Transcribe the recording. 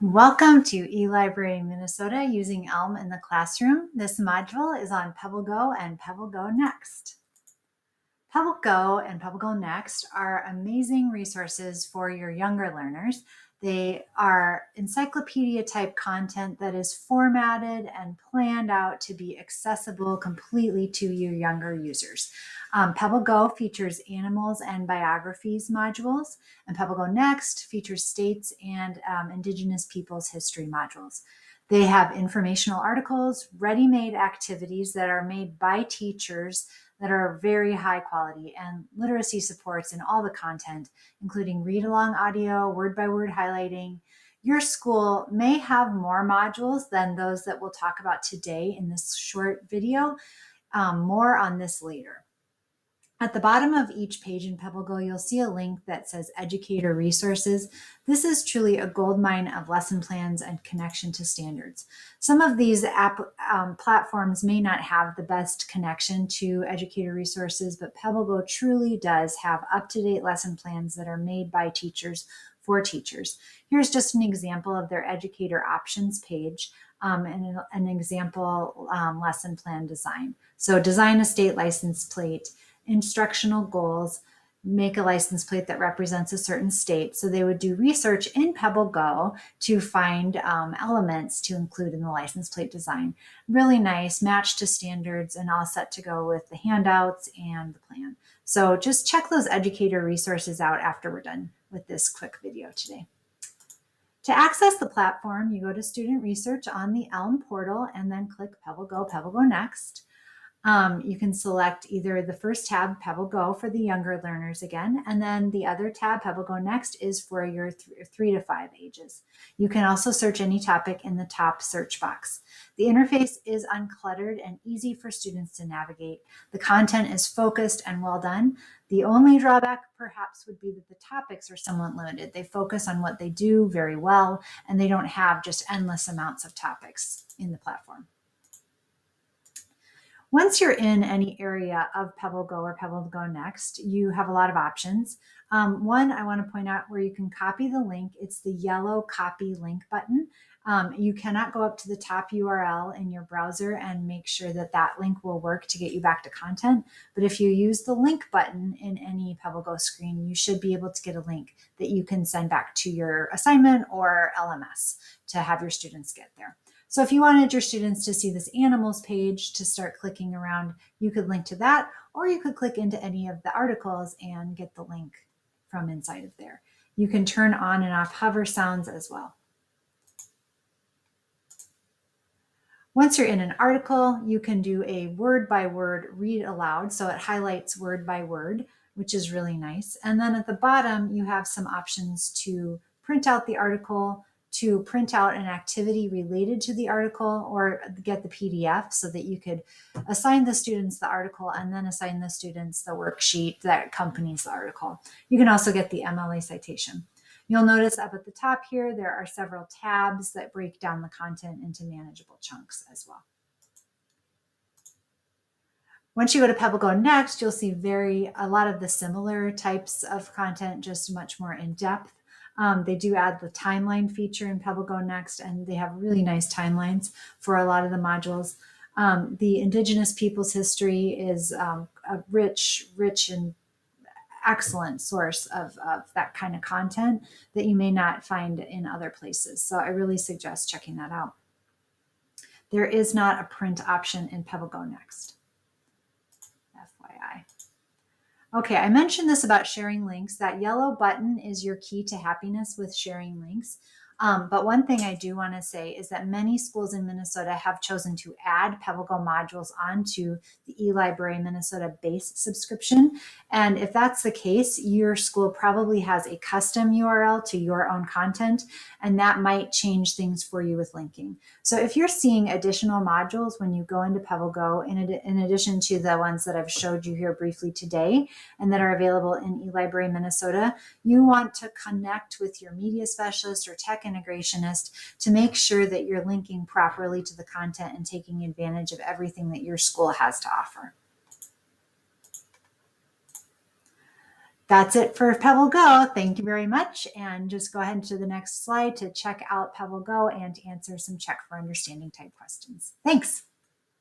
Welcome to eLibrary Minnesota using Elm in the classroom. This module is on PebbleGo and PebbleGo Next. PebbleGo and PebbleGo Next are amazing resources for your younger learners. They are encyclopedia type content that is formatted and planned out to be accessible completely to your younger users. PebbleGo features animals and biographies modules, and PebbleGo Next features states and Indigenous peoples history modules. They have informational articles, ready-made activities that are made by teachers that are very high quality, and literacy supports in all the content, including read-along audio, word-by-word highlighting. Your school may have more modules than those that we'll talk about today in this short video. More on this later. At the bottom of each page in PebbleGo, you'll see a link that says Educator Resources. This is truly a goldmine of lesson plans and connection to standards. Some of these platforms may not have the best connection to Educator Resources, but PebbleGo truly does have up-to-date lesson plans that are made by teachers for teachers. Here's just an example of their Educator Options page. And an example lesson plan design. So design a state license plate, instructional goals, make a license plate that represents a certain state. So they would do research in PebbleGo to find elements to include in the license plate design. Really nice, matched to standards, and all set to go with the handouts and the plan. So just check those educator resources out after we're done with this quick video today. To access the platform, you go to Student Research on the Elm portal and then click PebbleGo Next. You can select either the first tab, PebbleGo, for the younger learners again, and then the other tab, PebbleGo Next, is for your 3 to 5 ages. You can also search any topic in the top search box. The interface is uncluttered and easy for students to navigate. The content is focused and well done. The only drawback perhaps would be that the topics are somewhat limited. They focus on what they do very well, and they don't have just endless amounts of topics in the platform. Once you're in any area of PebbleGo or PebbleGo Next, you have a lot of options. One I want to point out where you can copy the link, it's the yellow copy link button. You cannot go up to the top URL in your browser and make sure that that link will work to get you back to content. But if you use the link button in any PebbleGo screen, you should be able to get a link that you can send back to your assignment or LMS to have your students get there. So if you wanted your students to see this animals page to start clicking around, you could link to that, or you could click into any of the articles and get the link from inside of there. You can turn on and off hover sounds as well. Once you're in an article, you can do a word-by-word read aloud, so it highlights word by word, which is really nice. And then at the bottom, you have some options to print out the article, to print out an activity related to the article, or get the PDF so that you could assign the students the article and then assign the students the worksheet that accompanies the article. You can also get the MLA citation. You'll notice up at the top here, there are several tabs that break down the content into manageable chunks as well. Once you go to PebbleGo Next, you'll see a lot of the similar types of content, just much more in depth. They do add the timeline feature in PebbleGo Next, and they have really nice timelines for a lot of the modules. The Indigenous peoples history is a rich and excellent source of that kind of content that you may not find in other places. So I really suggest checking that out. There is not a print option in PebbleGo Next, FYI. Okay, I mentioned this about sharing links. That yellow button is your key to happiness with sharing links. But one thing I do want to say is that many schools in Minnesota have chosen to add PebbleGo modules onto the eLibrary Minnesota base subscription. And if that's the case, your school probably has a custom URL to your own content, and that might change things for you with linking. So if you're seeing additional modules when you go into PebbleGo, in addition to the ones that I've showed you here briefly today and that are available in eLibrary Minnesota, you want to connect with your media specialist or tech integrationist to make sure that you're linking properly to the content and taking advantage of everything that your school has to offer. That's it for PebbleGo. Thank you very much. And just go ahead to the next slide to check out PebbleGo and answer some check for understanding type questions. Thanks.